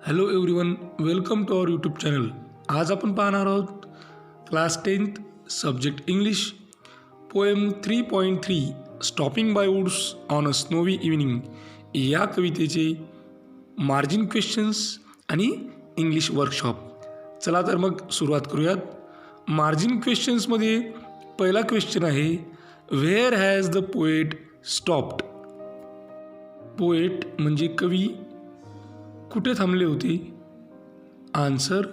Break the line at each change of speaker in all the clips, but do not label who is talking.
Hello everyone, welcome to our YouTube channel. आज आपण पाहणार आहोत class 10th subject English poem 3.3 stopping by woods on a snowy evening या कवितेचे margin questions आणि इंग्लिश वर्कशॉप. चला तर मग सुरुवात करूयात. मार्जिन क्वेश्चन्समध्ये पहिला क्वेश्चन आहे, where has the poet stopped. Poet म्हणजे कवी कुठे थांबले होते? Answer,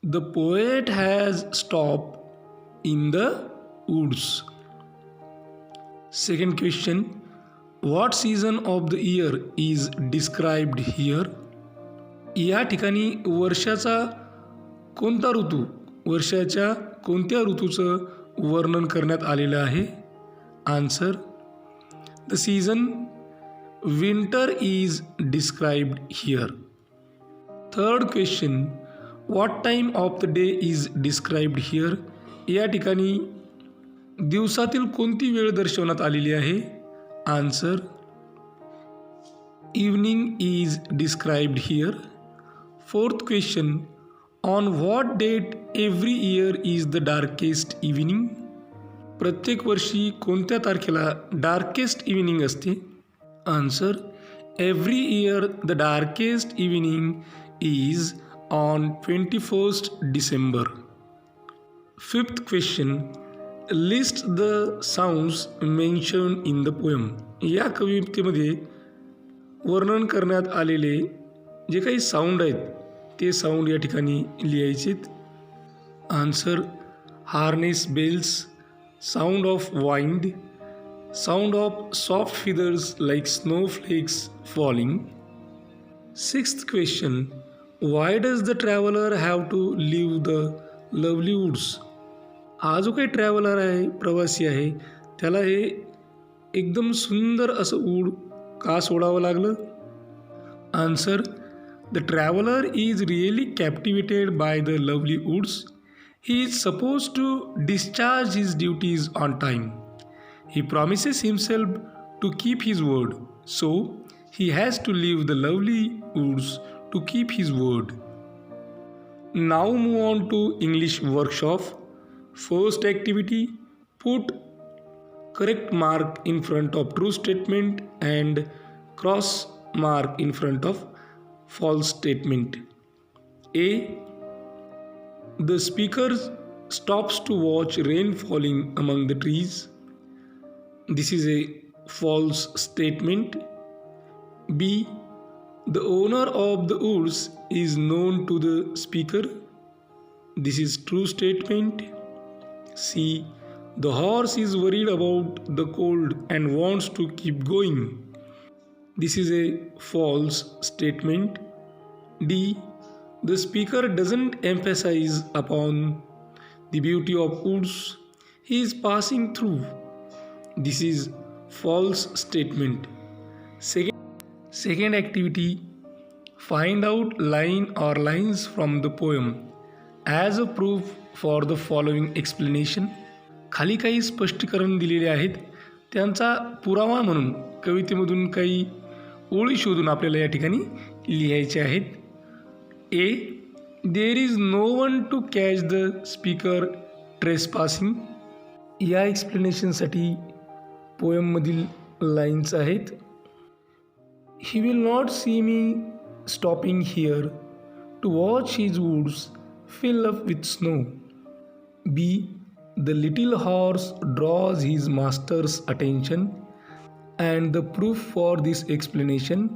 the poet has stop in the woods. Second question, what season of the year is described here. या ठिकाणी वर्षाचा कोणता ऋतू, वर्षाच्या कोणत्या ऋतूचं वर्णन करण्यात आलेलं आहे? Answer, the season winter is described here. Third question, what time of the day is described here. या ठिकाणी दिवसातील कोणती वेळ दर्शवण्यात आलेली आहे? Answer, evening is described here. Fourth question, on what date every year is the darkest evening. प्रत्येक वर्षी कोणत्या तारखेला डार्केस्ट इव्हनिंग असते? Answer, every year the darkest evening is on 21st December. Fifth question, list the sounds mentioned in the poem. या कवितेमध्ये वर्णन करण्यात आलेले जे काही साऊंड आहेत ते साऊंड या ठिकाणी लिहायचेत. Answer, harness bells, sound of wind, sound of soft feathers like snowflakes falling. Sixth question, why does the traveler have to leave the lovely woods. हा जो काही ट्रॅव्हलर आहे, प्रवासी आहे, त्याला हे एकदम सुंदर असं वूड का सोडावं लागलं? Answer, the traveller is really captivated by the lovely woods. He is suppose to discharge his duties on time. He promises himself to keep his word, so he has to leave the lovely woods to keep his word. Now move on to English workshop. First activity, put correct mark in front of true statement and cross mark in front of false statement. A. The speaker stops to watch rain falling among the trees. This is a false statement. B. The owner of the woods is known to the speaker. This is true statement. C. The horse is worried about the cold and wants to keep going. This is a false statement. D. The speaker doesn't emphasize upon the beauty of woods he is passing through. This is false statement. Second activity, find out line or lines from the poem as a proof for the following explanation. खाली काही स्पष्टीकरण दिलेले आहेत, त्यांचा पुरावा म्हणून कवितेमधून काही ओळी शोधून आपल्याला या ठिकाणी लिहायचे आहेत. A. There is no one to catch the speaker trespassing. या एक्सप्लेनेशनसाठी पोएममधील लाईन्स आहेत. He will not see me stopping here to watch his woods fill up with snow. B. The little horse draws his master's attention and the proof for this explanation,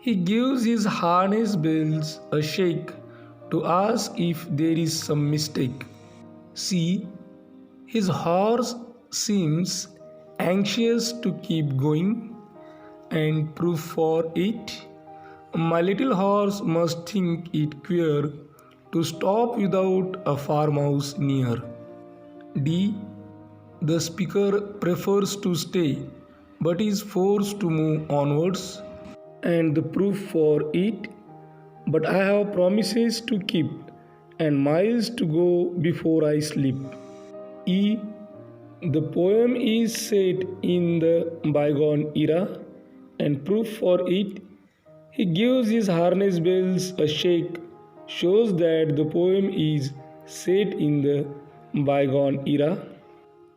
he gives his harness bells a shake to ask if there is some mistake. C. His horse seems anxious to keep going, and proof for it, my little horse must think it queer to stop without a farmhouse near. D. The speaker prefers to stay but is forced to move onwards, and the proof for it, but I have promises to keep and miles to go before I sleep. E. The poem is set in the bygone era, and proof for it, He gives his harness bells a shake, shows that the poem is set in the bygone era.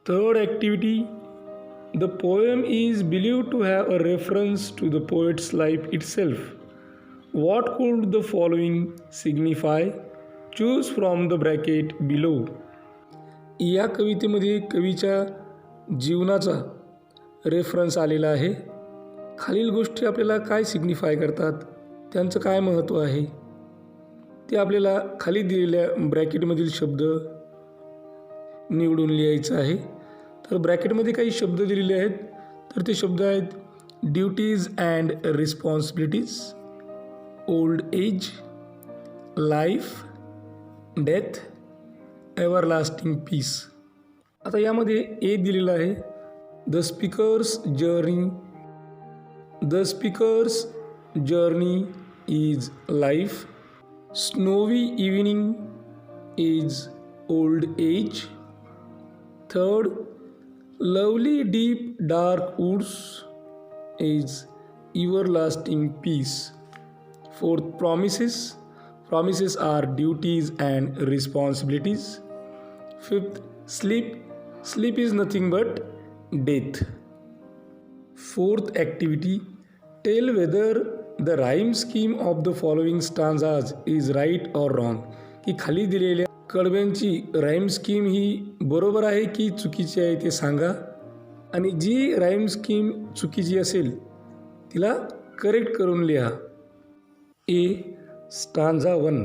Third activity, the poem is believed to have a reference to the poet's life itself. What could the following signify? Choose from the bracket below. या कवितेमध्ये कवीच्या जीवनाचा reference आलेला आहे. खालील गोष्टी आपल्याला काय सिग्निफाय करतात, त्यांचं काय महत्त्व आहे ते आपल्याला खाली दिलेल्या ब्रॅकेटमधील शब्द निवडून लिहायचं आहे. तर ब्रॅकेटमध्ये काही शब्द दिलेले आहेत, तर ते शब्द आहेत duties and responsibilities, old age, life, death, everlasting peace. आता यामध्ये ए दिलेला आहे the speaker's journey. The speaker's journey is life. Snowy evening is old age. Third, lovely deep dark woods is everlasting peace. Fourth, promises. Promises are duties and responsibilities. Fifth, sleep. Sleep is nothing but death. Fourth activity, tell whether the rhyme scheme of the following stanzas is right or wrong. की खाली दिलेल्या कडव्यांची rhyme scheme ही बरोबर आहे की चुकीची आहे ते सांगा, आणि जी राईम स्कीम चुकीची असेल तिला करेक्ट करून लिहा. ए स्टांजा 1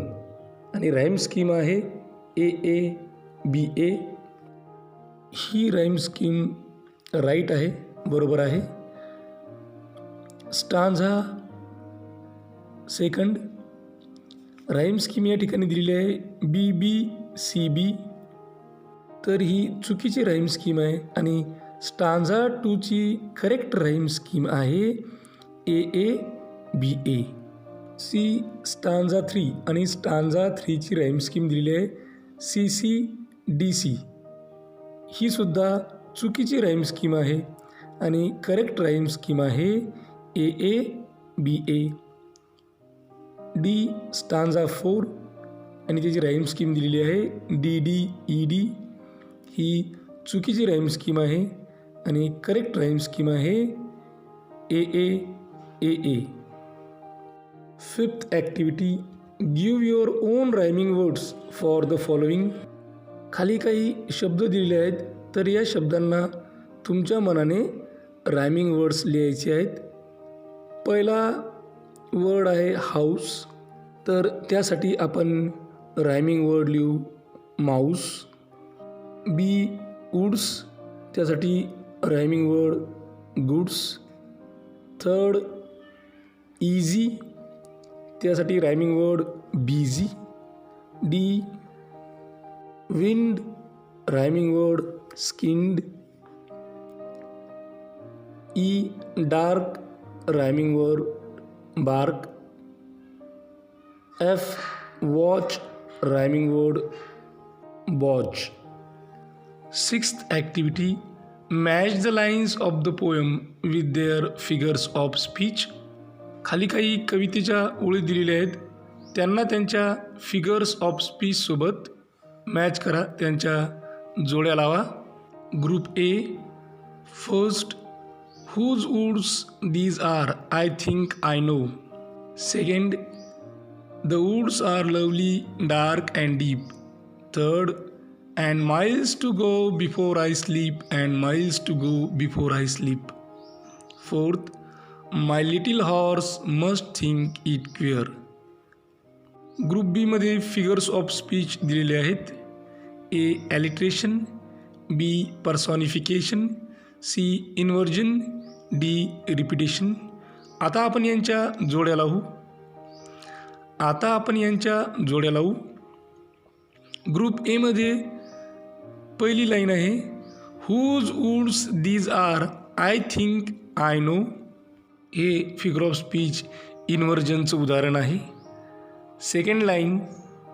आणि राईम स्कीम आहे ए ए बी ए. ही राईम स्कीम राईट आहे, बरोबर आहे. स्टांझा सेकंड, राईम स्कीम या ठिकाणी दिलेली आहे बी बी सी बी, तर ही चुकीची राईम स्कीम आहे. आणि स्टांझा 2ची करेक्ट राईम स्कीम आहे A A B A. C stanza 3 आणि स्टांझा 3ची राईम स्कीम दिलेली आहे सी सी डी सी. ही सुद्धा चुकीची राईम स्कीम आहे आणि करेक्ट राईम स्कीम आहे A A B A. D stanza 4 आणि त्याची राईम स्कीम दिलेली आहे डी डी ई डी. ही चुकीची राईम स्कीम आहे आणि करेक्ट राईम स्कीम आहे A A A A. Fifth activity, give your own rhyming words for the following. खाली काही शब्द दिलेले आहेत, तर या शब्दांना तुमच्या मनाने रायमिंग वर्ड्स लिहायचे आहेत. पहिला वर्ड आहे हाऊस, तर त्यासाठी आपण रायमिंग वर्ड लिहू माऊस. बी वुड्स, त्यासाठी rhyming word goods. Third easy, त्यासाठी rhyming word busy. D wind, rhyming word skinned. E dark, rhyming word bark. F watch, rhyming word botch. Sixth activity, match the lines of the poem with their figures of speech. खाली काही कवितेच्या ओळी दिलेल्या आहेत, त्यांना त्यांच्या figures of स्पीचसोबत match करा, त्यांच्या जोड्या लावा. Group A, first, whose woods these are, I think I know. Second, the woods are lovely, dark and deep. Third, and miles to go before I sleep, and miles to go before I sleep. Fourth, my little horse must think it queer. Group B मध्ये figures of speech दिलेले आहेत. A alliteration, B personification, C inversion, D repetition. आता आपण यांच्या जोड्या लावू. Group एमध्ये पहिली लाईन आहे whose woods these are, I think I know. हे फिगर ऑफ स्पीच इन्व्हर्जनचं उदाहरण आहे. Second line,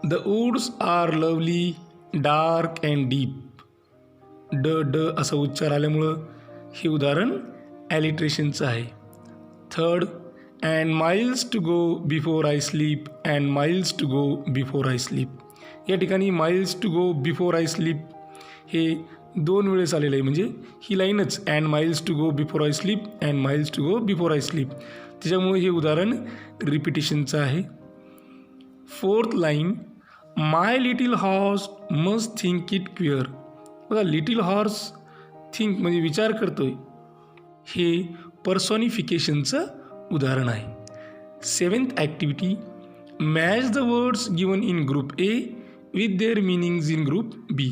the woods are lovely, dark and deep. ड असा उच्चार आल्यामुळं हे उदाहरण ॲलिट्रेशनचं आहे. Third, and miles to go before I sleep, and miles to go before I sleep. या ठिकाणी miles to go before I sleep हे 2 वेळेस आलेलं आहे, म्हणजे ही लाईनच and miles to go before I sleep, and miles to go before I sleep, त्याच्यामुळे हे उदाहरण रिपिटेशनचं आहे. 4th line, my little horse must think it queer. बघा, लिटिल हॉर्स थिंक म्हणजे विचार करतोय, हे पर्सॉनिफिकेशनचं उदाहरण आहे. 7th activity, match the words given in group A with their meanings in group B.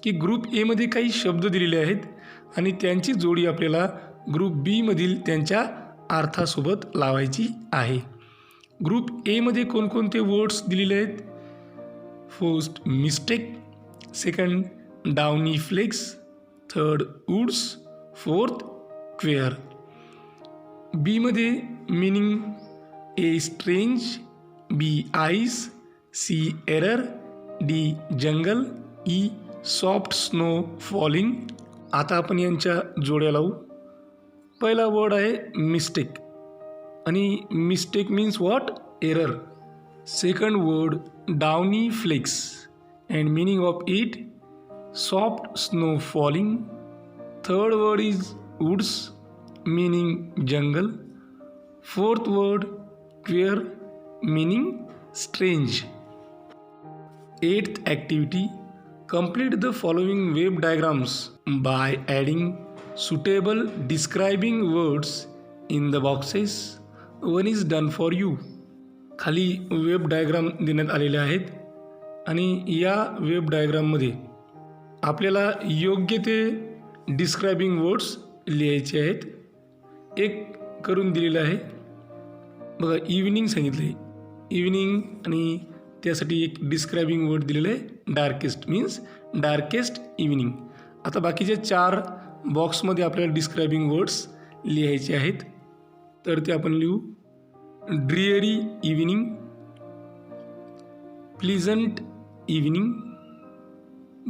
की ग्रुप एमध्ये काही शब्द दिलेले आहेत आणि त्यांची जोडी आपल्याला ग्रुप बीमधील त्यांच्या अर्थासोबत लावायची आहे. ग्रुप एमध्ये कोणकोणते वर्ड्स दिलेले आहेत? First mistake, second downy flakes, third woods, fourth queer. बीमध्ये meaning A strange, B ice, C error, D jungle, E soft snow falling. आता आपण यांच्या जोड्या लावू. पहिला वर्ड आहे मिस्टेक आणि mistake means what? Error. Second word downy flakes and meaning of it soft snow falling. Third word is woods meaning jungle. Fourth word queer meaning strange. 8th activity, complete the following web diagrams by adding suitable describing words in the boxes. One is done for you. खाली web diagram देण्यात आलेले आहेत आणि या web डायग्राममध्ये आपल्याला योग्य ते डिस्क्रायबिंग वर्ड्स लिहायचे आहेत. एक करून दिलेलं आहे बघा, इव्हनिंग सांगितलं आहे, इव्हनिंग आणि त्यासाठी एक डिस्क्रायबिंग वर्ड दिलेलं आहे डार्केस्ट, मीन्स डार्केस्ट इव्हनिंग. आता बाकीच्या 4 बॉक्समध्ये आपल्याला डिस्क्रायबिंग वर्ड्स लिहायचे आहेत, तर ते आपण लिहू. Dreary evening, pleasant evening,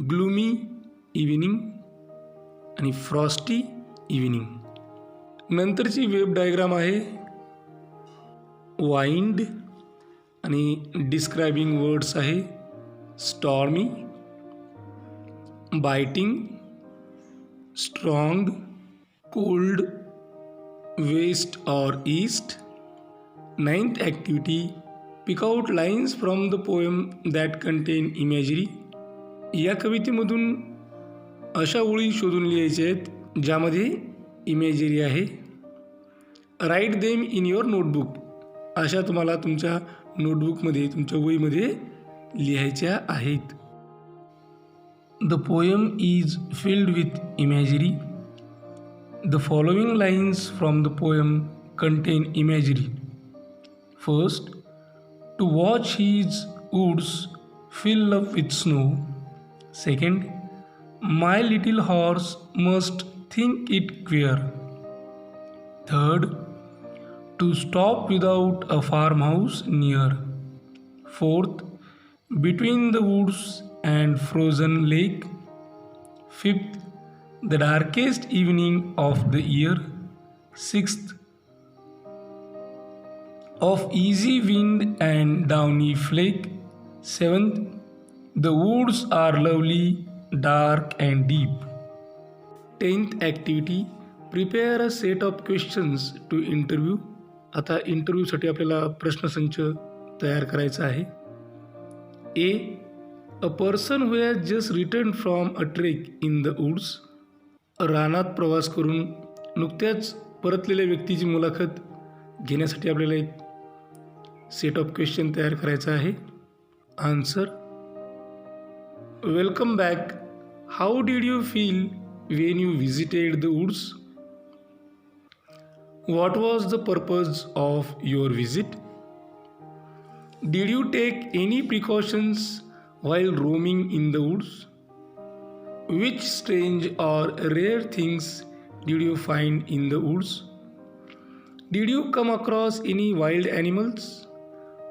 gloomy evening आणि फ्रॉस्टी इव्हनिंग. नंतरची वेब डायग्राम आहे वाइंड आणि डिस्क्रायबिंग वर्ड्स आहे stormy, biting, strong, cold, west और east. 9th activity, pick out lines from the poem that contain imagery. या कवितेमधून अशा ओळी शोधून लिहायच्या आहेत ज्यामध्ये इमेजरी आहे. Write them in your notebook. अशा तुम्हाला तुमच्या नोटबुकमध्ये, तुमच्या वहीमध्ये लिहायच्या आहेत. The poem is filled with imagery. The following lines from the poem contain imagery. First, to watch his woods fill up with snow. Second, my little horse must think it queer. Third, to stop without a farmhouse near. Fourth, between the woods and frozen lake. Fifth, the darkest evening of the year. Sixth, of easy wind and downy flake. Seventh, the woods are lovely, dark and deep. 10th activity, prepare a set of questions to interview. आता इंटरव्ह्यूसाठी आपल्याला प्रश्नसंच तयार करायचा आहे. A, a person who has just returned from a trek in the woods. रानात प्रवास करून नुकत्याच परतलेल्या व्यक्तीची मुलाखत घेण्यासाठी आपल्याला एक सेट ऑफ क्वेश्चन तयार करायचा आहे. Answer, welcome back. How did you feel when you visited the woods? What was the purpose of your visit? Did you take any precautions while roaming in the woods? Which strange or rare things did you find in the woods? Did you come across any wild animals?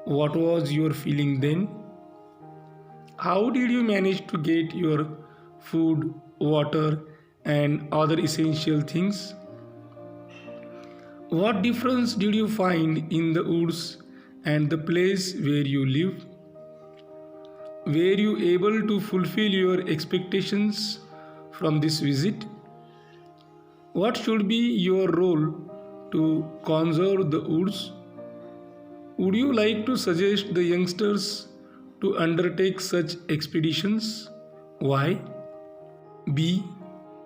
What was your feeling then? How did you manage to get your food, water and other essential things? What difference did you find in the woods and the place where you live? Were you able to fulfill your expectations from this visit? What should be your role to conserve the woods? Would you like to suggest the youngsters to undertake such expeditions? Why? B.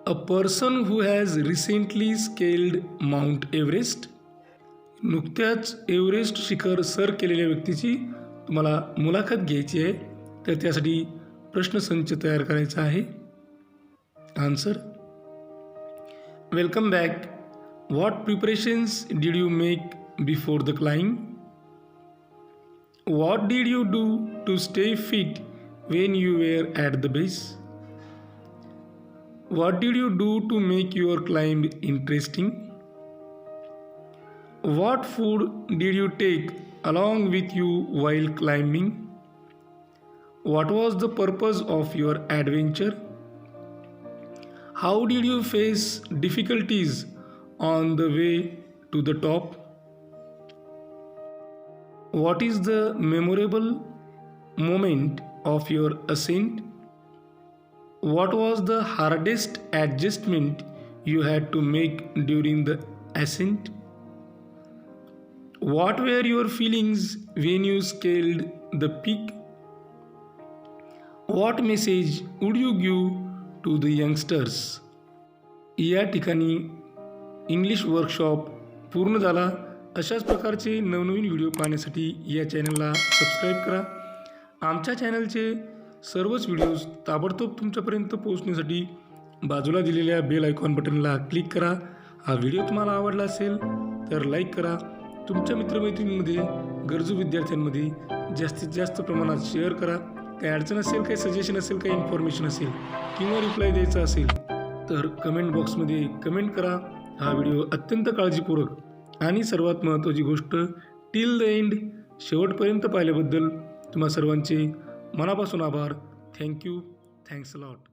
A person who has recently scaled Mount Everest. नुकत्याच Everest शिखर sir केलेल्या व्यक्तीची तुम्हाला मुलाखत घ्यायची आहे, तर त्यासाठी प्रश्नसंच तयार करायचा आहे. Answer. Welcome back. What preparations did you make before the climb? What did you do to stay fit when you were at the base? What did you do to make your climb interesting? What food did you take along with you while climbing? What was the purpose of your adventure? How did you face difficulties on the way to the top? What is the memorable moment of your ascent? What was the hardest adjustment you had to make during the ascent? What were your feelings when you scaled the peak? What message would you give to the youngsters? या ठिकाणी English workshop पूर्ण झाला. अशाच प्रकारचे नवनवीन video पाहण्यासाठी या चॅनलला सबस्क्राईब करा. आमच्या चॅनलचे सर्वच व्हिडिओज ताबडतोब तुमच्यापर्यंत पोहोचण्यासाठी बाजूला दिलेल्या बेल आयकॉन बटनला क्लिक करा. हा व्हिडिओ तुम्हाला आवडला असेल तर लाईक करा. तुमच्या मित्रमैत्रिणींमध्ये गरजू विद्यार्थ्यांमध्ये जास्तीत जास्त प्रमाणात शेअर करा. काही अडचण असेल, काही सजेशन असेल, काही इन्फॉर्मेशन असेल किंवा रिप्लाय द्यायचा असेल तर कमेंट बॉक्समध्ये कमेंट करा. हा व्हिडिओ अत्यंत काळजीपूर्वक आणि सर्वात महत्त्वाची गोष्ट टिल द एंड शेवटपर्यंत पाहिल्याबद्दल तुम्हा सर्वांचे मनापासून आभार. थँक्यू. Thanks a lot.